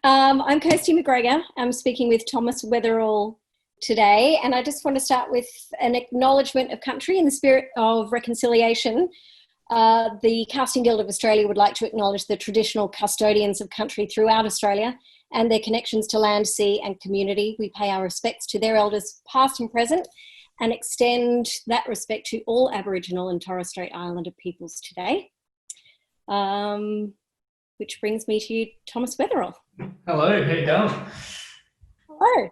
I'm Kirsty McGregor. I'm speaking with Thomas Weatherall today, and I just want to start with an acknowledgement of country in the spirit of reconciliation. The Casting Guild of Australia would like to acknowledge the traditional custodians of country throughout Australia and their connections to land, sea and community. We pay our respects to their elders past and present and extend that respect to all Aboriginal and Torres Strait Islander peoples today. Which brings me to you, Thomas Weatherall. Hello, how you going? Hello,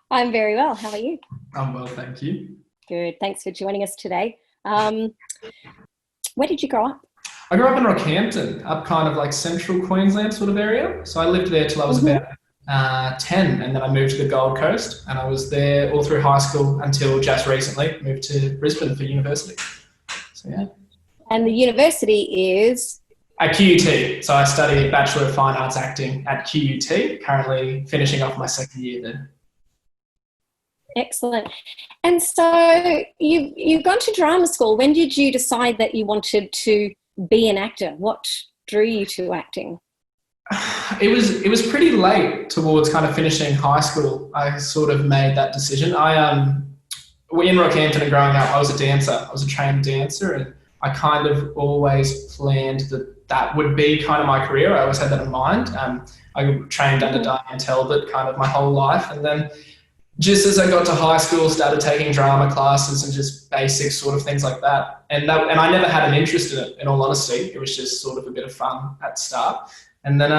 I'm very well. How are you? I'm well, thank you. Good, thanks for joining us today. Where did you grow up? I grew up in Rockhampton, up kind of like central Queensland sort of area. So I lived there till I was about 10, and then I moved to the Gold Coast, and I was there all through high school until just recently moved to Brisbane for university. So yeah. And the university is? At QUT. So I study Bachelor of Fine Arts Acting at QUT, currently finishing off my second year there. Excellent. And so you've gone to drama school. When did you decide that you wanted to be an actor? What drew you to acting? It was pretty late towards kind of finishing high school. I sort of made that decision. In Rockhampton and growing up, I was a dancer. I was a trained dancer, and I kind of always planned that would be kind of my career. I always had that in mind. I trained under Diane Talbot kind of my whole life, and then just as I got to high school, started taking drama classes and just basic sort of things like that. And I never had an interest in it, in all honesty. It was just sort of a bit of fun at the start. And then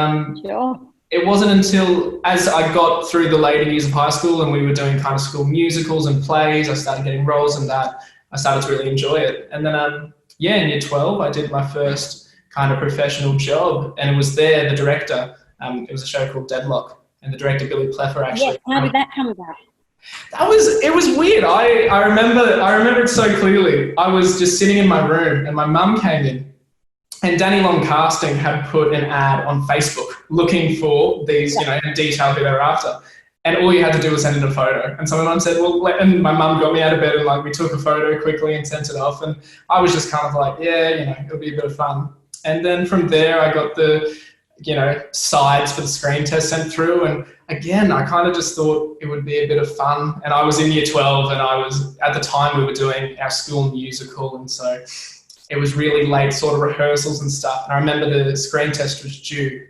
It wasn't until as I got through the later years of high school and we were doing kind of school musicals and plays, I started getting roles in that. I started to really enjoy it. And then, in year 12, I did my first kind of professional job, and it was there, the director, it was a show called Deadlock, and the director, Billy Pleffer, actually. Yeah, how did that come about? It was weird. I remember it so clearly. I was just sitting in my room and my mum came in, and Danny Long Casting had put an ad on Facebook looking for these, in detail who they were after. And all you had to do was send in a photo. And so my mum said, and my mum got me out of bed and we took a photo quickly and sent it off. And I was just kind of like, it'll be a bit of fun. And then from there, I got the, sides for the screen test sent through. And again, I kind of just thought it would be a bit of fun. And I was in year 12 and at the time we were doing our school musical. And so it was really late sort of rehearsals and stuff. And I remember the screen test was due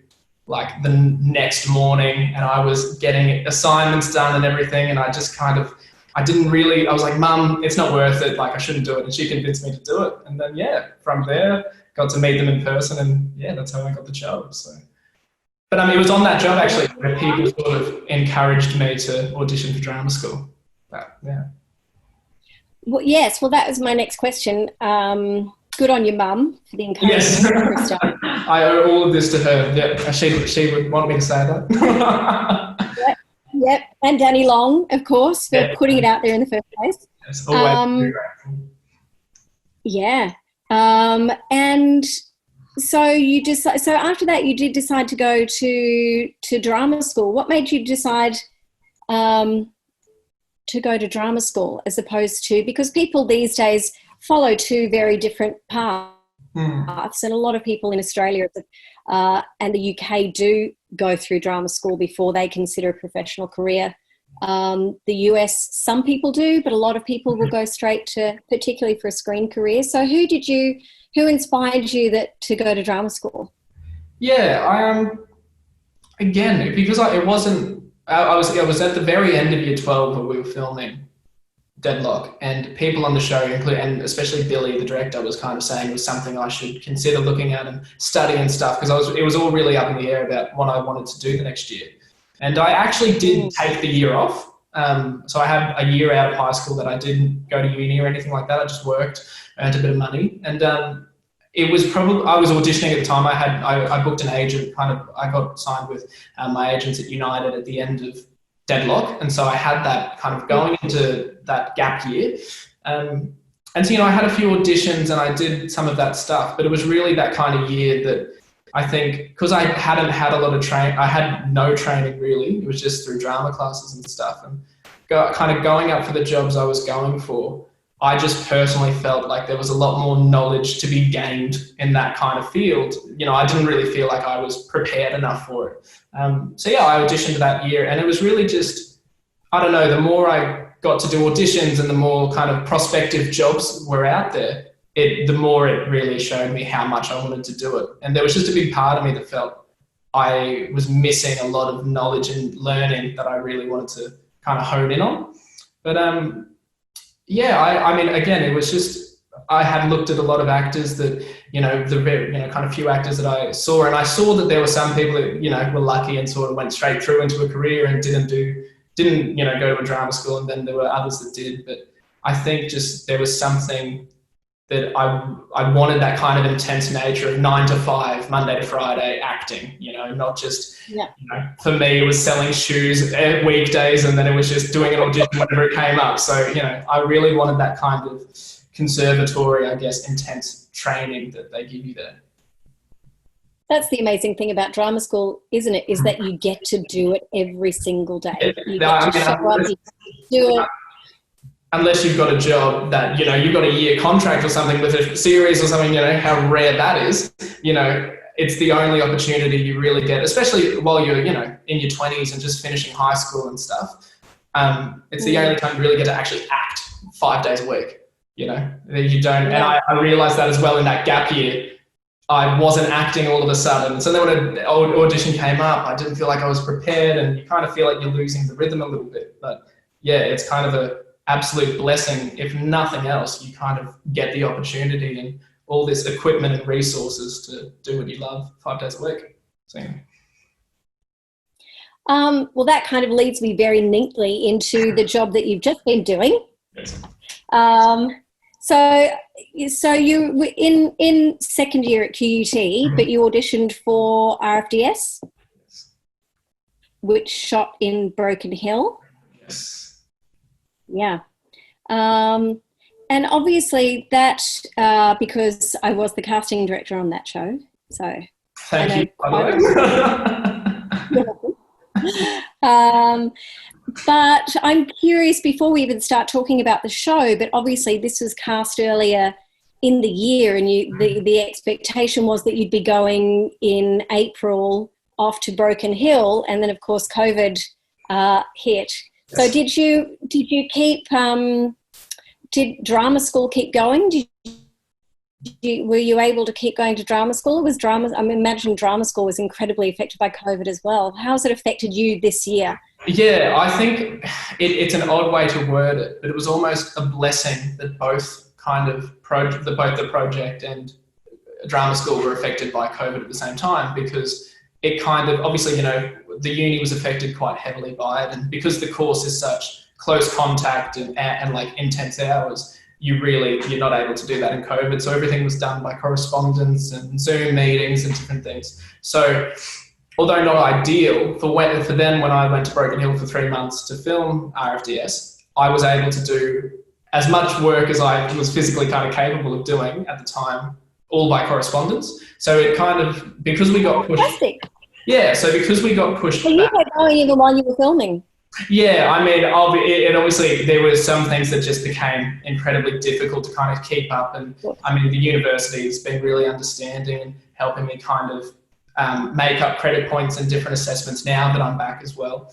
like the next morning, and I was getting assignments done and everything. And I just I was like, Mum, it's not worth it. I shouldn't do it. And she convinced me to do it. And then, from there, got to meet them in person, and that's how I got the job. So, but it was on that job actually where people sort of encouraged me to audition for drama school. But, yeah. Well, yes. Well, that was my next question. Good on your mum for the encouragement. Yes. I owe all of this to her. Yeah, she would want me to say that. Yep. And Danny Long, of course, for putting it out there in the first place. It's always grateful. Yeah. And so so after that you did decide to go to drama school. What made you decide to go to drama school as opposed to, because people these days follow two very different paths, and a lot of people in Australia and the UK do go through drama school before they consider a professional career. The US, some people do, but a lot of people will go straight to, particularly for a screen career. So who inspired you to go to drama school? Yeah, again, because I was at the very end of year 12 when we were filming Deadlock, and people on the show, and especially Billy, the director, was kind of saying it was something I should consider looking at and study and stuff, because it was all really up in the air about what I wanted to do the next year. And I actually did take the year off. So I had a year out of high school that I didn't go to uni or anything like that. I just worked, earned a bit of money. And I was auditioning at the time. I booked an agent, I got signed with my agents at United at the end of Deadlock. And so I had that kind of going into that gap year. And so, I had a few auditions and I did some of that stuff, but it was really that kind of year that I think, because I hadn't had a lot of training, I had no training really. It was just through drama classes and stuff, and kind of going up for the jobs I was going for. I just personally felt like there was a lot more knowledge to be gained in that kind of field. You know, I didn't really feel like I was prepared enough for it. So yeah, I auditioned that year, and it was really just, I don't know, the more I got to do auditions and the more kind of prospective jobs were out there, the more it really showed me how much I wanted to do it. And there was just a big part of me that felt I was missing a lot of knowledge and learning that I really wanted to kind of hone in on. But yeah, I mean, again, it was just, I had looked at a lot of actors that, kind of few actors that I saw, and I saw that there were some people that, were lucky and sort of went straight through into a career and didn't go to a drama school, and then there were others that did. But I think just there was something that I wanted, that kind of intense nature of 9 to 5, Monday to Friday acting, not just, for me it was selling shoes weekdays and then it was just doing an audition whenever it came up. So, I really wanted that kind of conservatory, I guess, intense training that they give you there. That's the amazing thing about drama school, isn't it? Is that you get to do it every single day. You get to show up, you do it. Unless you've got a job that, you've got a year contract or something with a series or something, how rare that is, it's the only opportunity you really get, especially while you're, in your 20s and just finishing high school and stuff. It's the only time you really get to actually act 5 days a week, you don't. And I realized that as well in that gap year. I wasn't acting all of a sudden. So then when an audition came up, I didn't feel like I was prepared, and you kind of feel like you're losing the rhythm a little bit. But yeah, it's kind of a absolute blessing. If nothing else, you kind of get the opportunity and all this equipment and resources to do what you love 5 days a week. So, well, that kind of leads me very neatly into the job that you've just been doing. Yes. So you were in second year at QUT, but you auditioned for RFDS, which shot in Broken Hill. Yes. Yeah. And obviously that, because I was the casting director on that show, so. Thank you, by the way. But I'm curious, before we even start talking about the show, but obviously this was cast earlier in the year, and the expectation was that you'd be going in April off to Broken Hill, and then of course COVID hit. So did you keep, did drama school keep going? Were you able to keep going to drama school? I imagine drama school was incredibly affected by COVID as well. How's it affected you this year? Yeah, I think it's an odd way to word it, but it was almost a blessing that both kind of both the project and drama school were affected by COVID at the same time, because it kind of, obviously, the uni was affected quite heavily by it, and because the course is such close contact and like intense hours, you're not able to do that in COVID. So everything was done by correspondence and Zoom meetings and different things. So although not ideal, for then when I went to Broken Hill for 3 months to film RFDS, I was able to do as much work as I was physically kind of capable of doing at the time, all by correspondence. So it kind of, because we got pushed. Fantastic. Yeah, so because we got pushed. So you were going even while you were filming? Yeah, I mean, and obviously there were some things that just became incredibly difficult to kind of keep up. And I mean, the university has been really understanding and helping me kind of make up credit points and different assessments now that I'm back as well.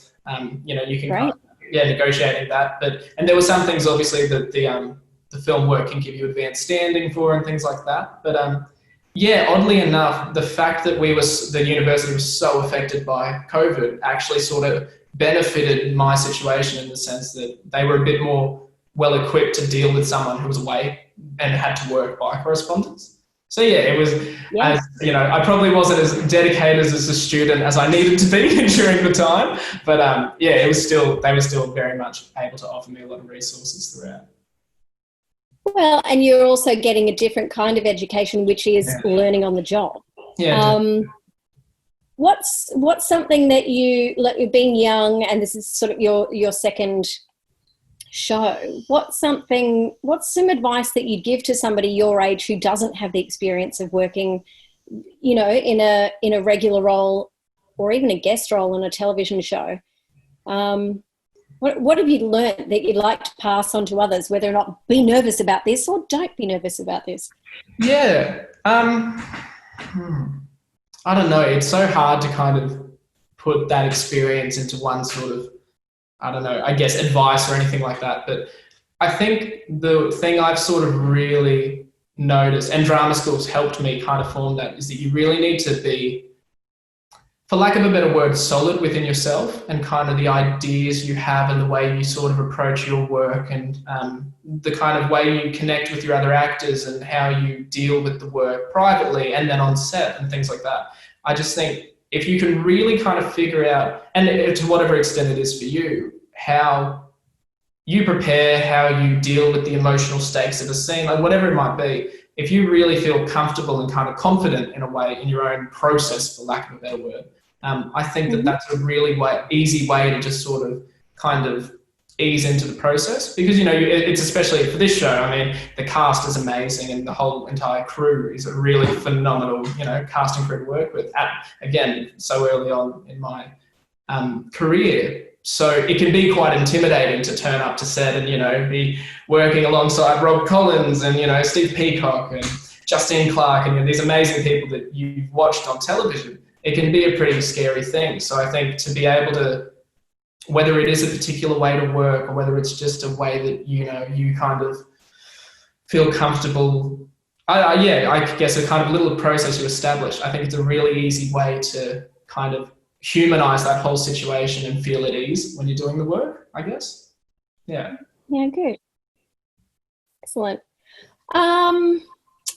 You can kind of, negotiating that. And there were some things obviously that the film work can give you advanced standing for and things like that. But oddly enough, the fact that the university was so affected by COVID actually sort of benefited my situation, in the sense that they were a bit more well equipped to deal with someone who was away and had to work by correspondence. So yeah, it was, as I probably wasn't as dedicated as a student as I needed to be during the time, but they were still very much able to offer me a lot of resources throughout. Well, and you're also getting a different kind of education, which is learning on the job. Yeah. What's something that you, like, you're being young, and this is sort of your second show, what's some advice that you'd give to somebody your age who doesn't have the experience of working, in a regular role or even a guest role on a television show? What have you learned that you'd like to pass on to others, whether or not be nervous about this or don't be nervous about this? Yeah. I don't know. It's so hard to kind of put that experience into one sort of, I don't know, I guess advice or anything like that. But I think the thing I've sort of really noticed, and drama schools helped me kind of form that, is that you really need to be, for lack of a better word, solid within yourself and kind of the ideas you have and the way you sort of approach your work and the kind of way you connect with your other actors and how you deal with the work privately and then on set and things like that. I just think if you can really kind of figure out, and to whatever extent it is for you, how you prepare, how you deal with the emotional stakes of a scene, like whatever it might be, if you really feel comfortable and kind of confident in a way in your own process, for lack of a better word, I think that that's a really easy way to just sort of kind of ease into the process, because, you know, it's especially for this show, I mean, the cast is amazing and the whole entire crew is a really phenomenal, you know, casting crew to work with, again, so early on in my career. So it can be quite intimidating to turn up to set and, you know, be working alongside Rob Collins and, you know, Steve Peacock and Justine Clark and, you know, these amazing people that you've watched on television. It can be a pretty scary thing. So I think to be able to, whether it is a particular way to work or whether it's just a way that, you know, you kind of feel comfortable, I guess a kind of little process you establish. I think it's a really easy way to kind of humanize that whole situation and feel at ease when you're doing the work, I guess. Yeah. Yeah, good. Excellent.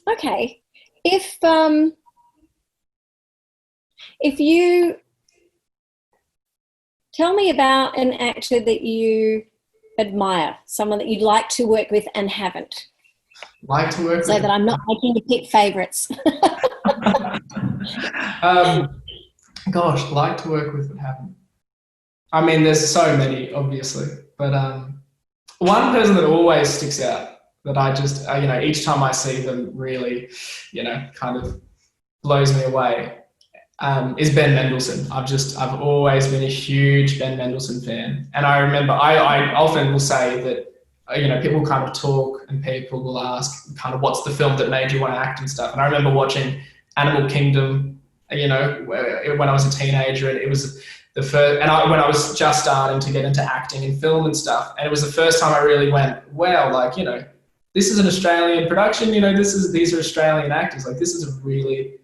Okay. If you tell me about an actor that you admire, someone that you'd like to work with and haven't. Like to work with? So that I'm not making you pick favourites. Gosh, like to work with but haven't. I mean, there's so many, obviously, but one person that always sticks out that I just, you know, each time I see them really, you know, kind of blows me away is Ben Mendelsohn. I've always been a huge Ben Mendelsohn fan. And I remember, I often will say that, you know, people kind of talk and people will ask kind of what's the film that made you want to act and stuff. And I remember watching Animal Kingdom, you know, when I was a teenager, and it was the first, and when I was just starting to get into acting in film and stuff. And it was the first time I really went, wow, like, you know, this is an Australian production, you know, these are Australian actors. Like, this is a really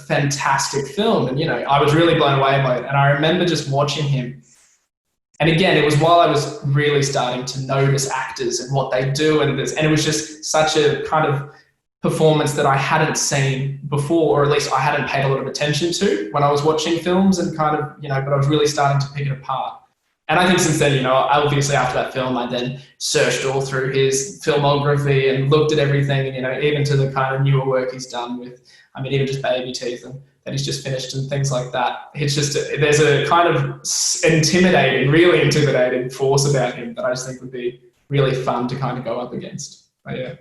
fantastic film. And, you know, I was really blown away by it. And I remember just watching him. And again, it was while I was really starting to notice actors and what they do. And it was just such a kind of performance that I hadn't seen before, or at least I hadn't paid a lot of attention to when I was watching films and kind of, you know, but I was really starting to pick it apart. And I think since then, you know, obviously after that film, I then searched all through his filmography and looked at everything, and, you know, even to the kind of newer work he's done with, I mean, even just Baby Teeth and that he's just finished and things like that. It's just, there's a kind of really intimidating force about him that I just think would be really fun to kind of go up against. But yeah.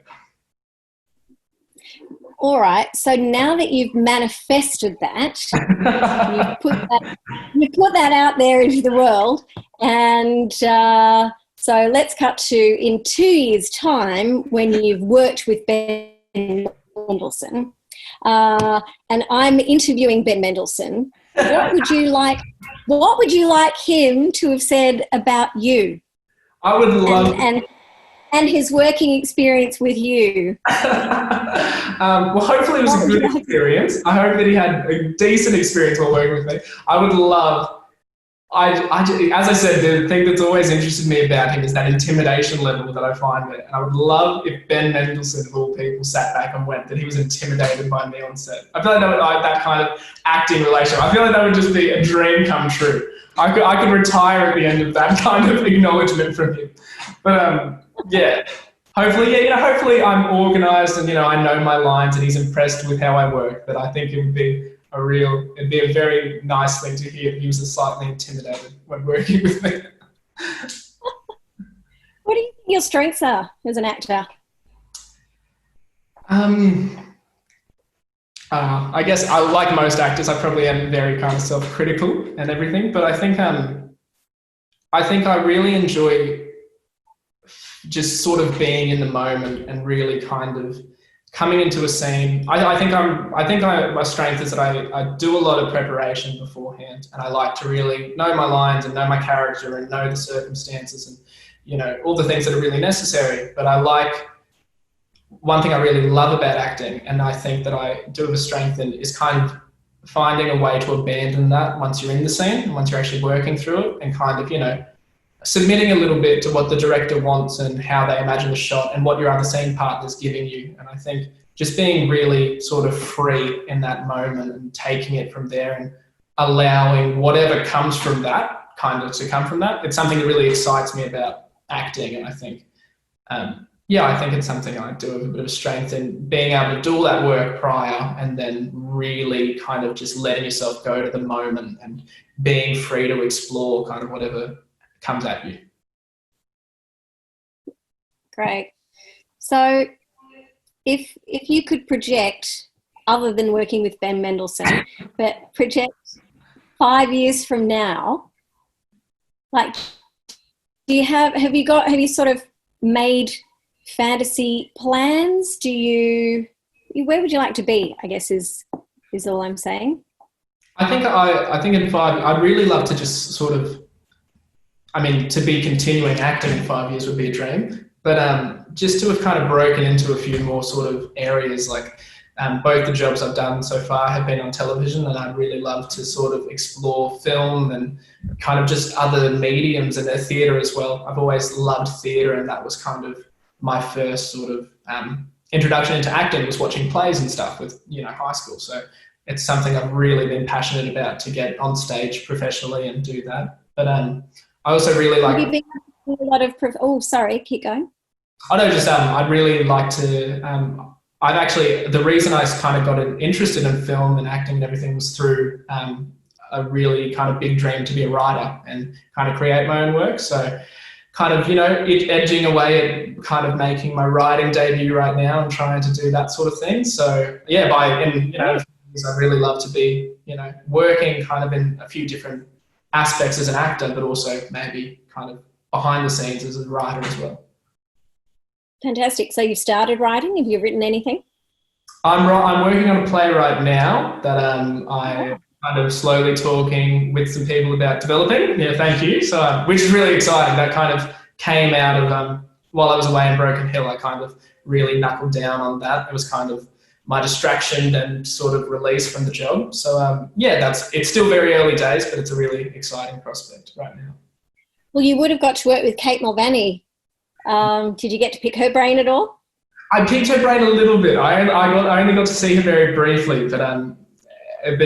All right. So now that you've manifested that, you put that out there into the world, and so let's cut to in 2 years' time when you've worked with Ben Mendelsohn, and I'm interviewing Ben Mendelsohn. What would you like him to have said about you? I would love and his working experience with you. Well, hopefully it was a good experience. I hope that he had a decent experience while working with me. I would love, as I said, the thing that's always interested me about him is that intimidation level that I find there. And I would love if Ben Mendelsohn, of all people, sat back and went that he was intimidated by me on set. I feel like that kind of acting relationship, I feel like that would just be a dream come true. I could retire at the end of that kind of acknowledgement from him. But yeah, hopefully I'm organised and, you know, I know my lines and he's impressed with how I work. But I think it'd be a very nice thing to hear. He was slightly intimidated when working with me. What do you think your strengths are as an actor? I guess like most actors, I probably am very kind of self-critical and everything. But I think I think I really enjoy just sort of being in the moment and really kind of coming into a scene. I think my strength is that I do a lot of preparation beforehand, and I like to really know my lines and know my character and know the circumstances and, you know, all the things that are really necessary. But one thing I really love about acting, and I think that I do have a strength in, is kind of finding a way to abandon that once you're in the scene and once you're actually working through it, and kind of, you know, submitting a little bit to what the director wants and how they imagine the shot and what your other scene partner's giving you. And I think just being really sort of free in that moment and taking it from there and allowing whatever comes from that kind of to come from that, it's something that really excites me about acting. And I think, I think it's something I do have a bit of a strength in, being able to do all that work prior and then really kind of just letting yourself go to the moment and being free to explore kind of whatever comes at you. Great. So if you could project, other than working with Ben Mendelsohn, but project 5 years from now, like, have you sort of made fantasy plans? Where would you like to be, I guess is all I'm saying. I think in 5, I'd really love to just sort of, to be continuing acting in 5 years would be a dream, but just to have kind of broken into a few more sort of areas, like both the jobs I've done so far have been on television, and I'd really love to sort of explore film and kind of just other mediums and theatre as well. I've always loved theatre, and that was kind of my first sort of introduction into acting, was watching plays and stuff with, high school. So it's something I've really been passionate about, to get on stage professionally and do that. But I also really like... Have you been a lot of... sorry, keep going. I'd really like to... the reason I kind of got interested in film and acting and everything was through a really kind of big dream to be a writer and kind of create my own work. So kind of, edging away at kind of making my writing debut right now and trying to do that sort of thing. So yeah, I'd really love to be, working kind of in a few different aspects as an actor, but also maybe kind of behind the scenes as a writer as well. Fantastic. So you've started writing. Have you written anything? I'm working on a play right now that I kind of slowly talking with some people about developing. Yeah, thank you. So, which is really exciting. That kind of came out of while I was away in Broken Hill. I kind of really knuckled down on that. It was kind of my distraction and sort of release from the job. So it's still very early days, but it's a really exciting prospect right now. Well, you would have got to work with Kate Mulvaney. Did you get to pick her brain at all? I picked her brain a little bit. I only got to see her very briefly, but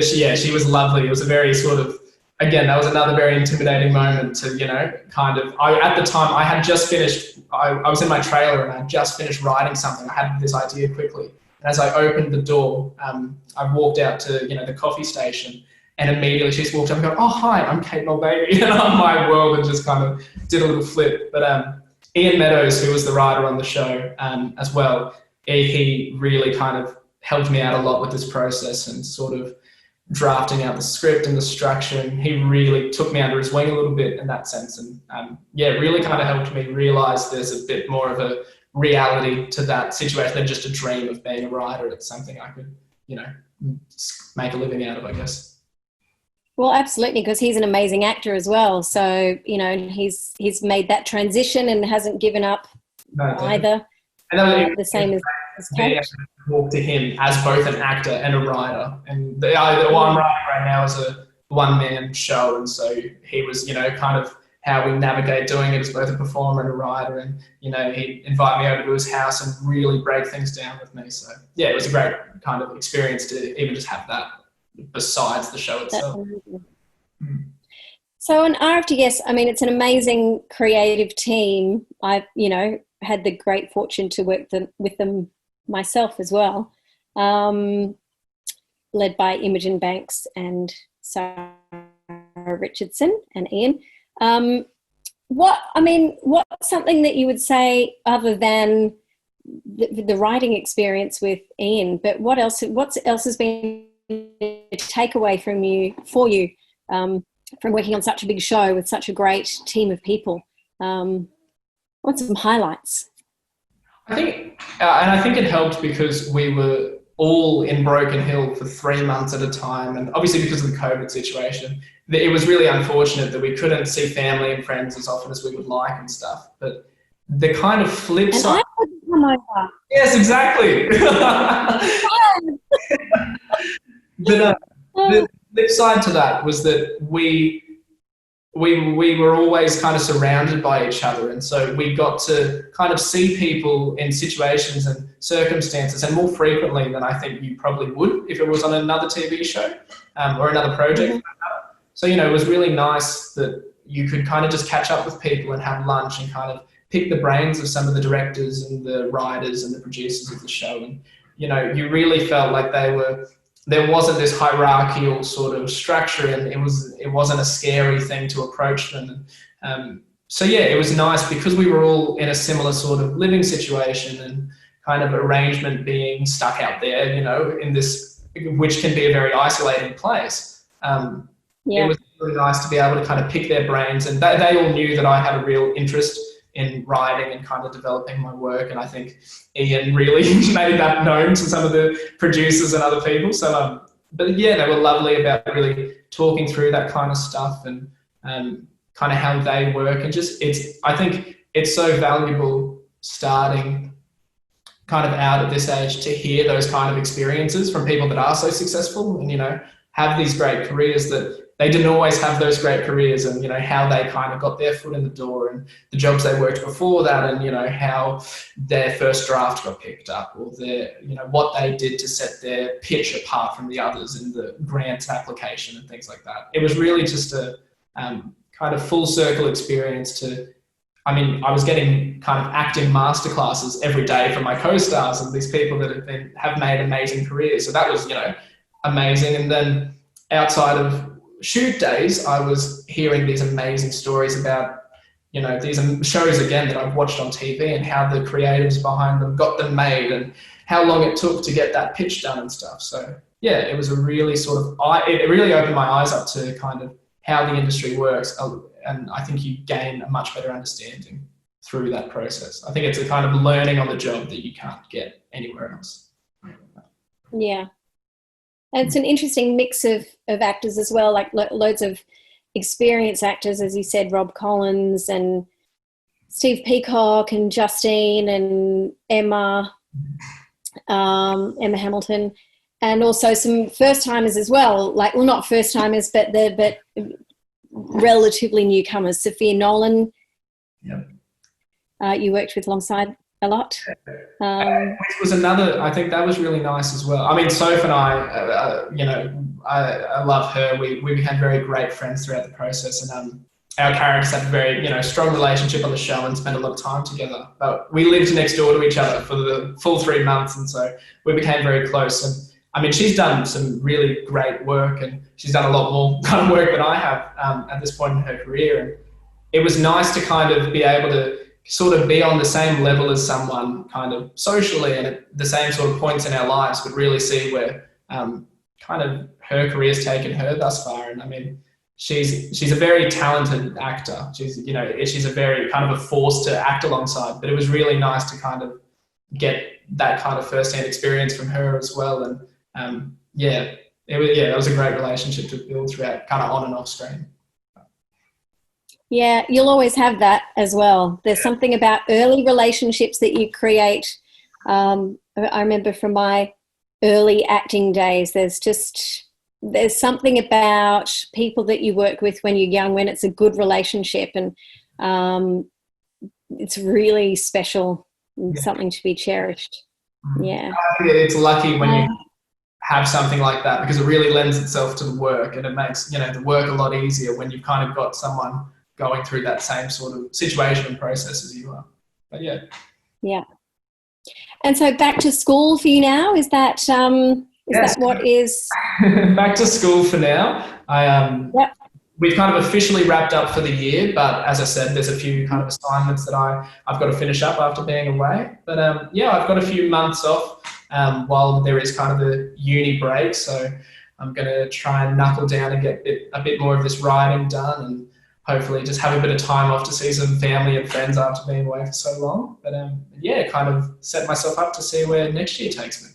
she was lovely. It was a very sort of, again, that was another very intimidating moment to, at the time I had just finished, I was in my trailer and I had just finished writing something. I had this idea quickly. And as I opened the door, I walked out to, the coffee station, and immediately she's walked up and go, "Oh, hi, I'm Kate Mulvaney." And my world had just kind of did a little flip. But Ian Meadows, who was the writer on the show as well, he really kind of helped me out a lot with this process and sort of drafting out the script and the structure. And he really took me under his wing a little bit in that sense. And really kind of helped me realise there's a bit more of a reality to that situation than just a dream of being a writer. It's something I could, make a living out of, I guess. Well, absolutely, because he's an amazing actor as well. So, he's made that transition and hasn't given up either. And the same as Kate. Walk to him as both an actor and a writer. And the one I'm writing right now is a one-man show. And so he was, kind of how we navigate doing it as both a performer and a writer. And, he'd invite me over to his house and really break things down with me. So, yeah, it was a great kind of experience to even just have that besides the show itself. So on RFTS, it's an amazing creative team. I've, had the great fortune to work with them myself as well, led by Imogen Banks and Sarah Richardson and Ian. What's something that you would say other than the writing experience with Ian, but what else has been a takeaway for you from working on such a big show with such a great team of people? What's some highlights? I think, and I think it helped because we were all in Broken Hill for 3 months at a time, and obviously because of the COVID situation, it was really unfortunate that we couldn't see family and friends as often as we would like and stuff. But the kind of flip And side. I couldn't come over. Yes, exactly. But the flip side to that was that we were always kind of surrounded by each other, and so we got to kind of see people in situations and circumstances, and more frequently than I think you probably would if it was on another TV show or another project. Mm-hmm. So, you know, it was really nice that you could kind of just catch up with people and have lunch and kind of pick the brains of some of the directors and the writers and the producers of the show. And, you know, you really felt like there wasn't this hierarchical sort of structure, and it wasn't a scary thing to approach them. So yeah, it was nice because we were all in a similar sort of living situation and kind of arrangement, being stuck out there, you know, in this, which can be a very isolating place. It was really nice to be able to kind of pick their brains, and they all knew that I had a real interest in writing and kind of developing my work. And I think Ian really made that known to some of the producers and other people. So, but yeah, they were lovely about really talking through that kind of stuff and kind of how they work. And just, I think it's so valuable starting kind of out at this age to hear those kind of experiences from people that are so successful and, you know, have these great careers that they didn't always have those great careers, and, you know, how they kind of got their foot in the door and the jobs they worked before that, and, you know, how their first draft got picked up, or their, you know, what they did to set their pitch apart from the others in the grant application and things like that. It was really just a kind of full circle experience I was getting kind of acting masterclasses every day from my co-stars and these people that have made amazing careers. So that was, you know, amazing. And then outside of shoot days, I was hearing these amazing stories about, you know, these shows again that I've watched on TV and how the creatives behind them got them made and how long it took to get that pitch done and stuff. So yeah, it was a really sort of, it really opened my eyes up to kind of how the industry works. And I think you gain a much better understanding through that process. I think it's a kind of learning on the job that you can't get anywhere else. Yeah. And it's an interesting mix of actors as well, like loads of experienced actors, as you said, Rob Collins and Steve Peacock and Justine and Emma Hamilton, and also some first-timers as well, like, well, not first-timers, but relatively newcomers. Sophia Nolan, yep. You worked with alongside a lot. Which was another, I think that was really nice as well. I mean, Soph and I, you know, I love her. We became very great friends throughout the process, and our characters had a very, you know, strong relationship on the show and spent a lot of time together. But we lived next door to each other for the full 3 months, and so we became very close. And I mean, she's done some really great work, and she's done a lot more kind of work than I have at this point in her career. And it was nice to kind of be able to sort of be on the same level as someone kind of socially and at the same sort of points in our lives, but really see where kind of her career's taken her thus far. And I mean, she's a very talented actor. She's a very kind of a force to act alongside, but it was really nice to kind of get that kind of first-hand experience from her as well. And that was a great relationship to build throughout, kind of on and off screen. Yeah, you'll always have that as well. There's something about early relationships that you create. I remember from my early acting days, there's something about people that you work with when you're young, when it's a good relationship, and it's really special and something to be cherished. Yeah. I think it's lucky when you have something like that, because it really lends itself to the work, and it makes, you know, the work a lot easier when you've kind of got someone going through that same sort of situation and process as you are. But yeah. Yeah. And so back to school for you now, is that that what is? Back to school for now. We've kind of officially wrapped up for the year, but as I said, there's a few kind of assignments that I've got to finish up after being away. But I've got a few months off while there is kind of the uni break. So I'm going to try and knuckle down and get a bit more of this riding done, and hopefully just have a bit of time off to see some family and friends after being away for so long. But yeah, kind of set myself up to see where next year takes me.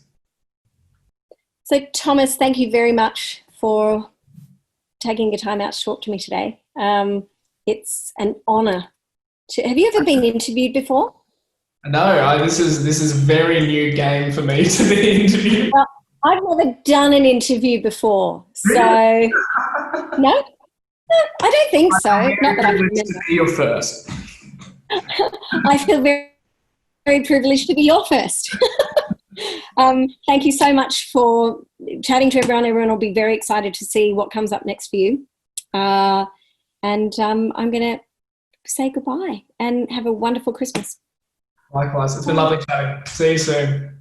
So Thomas, thank you very much for taking the time out to talk to me today. It's an honour. Have you ever been interviewed before? No, this is a very new game for me to be interviewed. Well, I've never done an interview before, so no, I don't think so. Not that I can remember. To be your first. I feel very, very privileged to be your first. Thank you so much for chatting to everyone. Everyone will be very excited to see what comes up next for you. And I'm going to say goodbye and have a wonderful Christmas. Likewise. It's been lovely chatting. See you soon.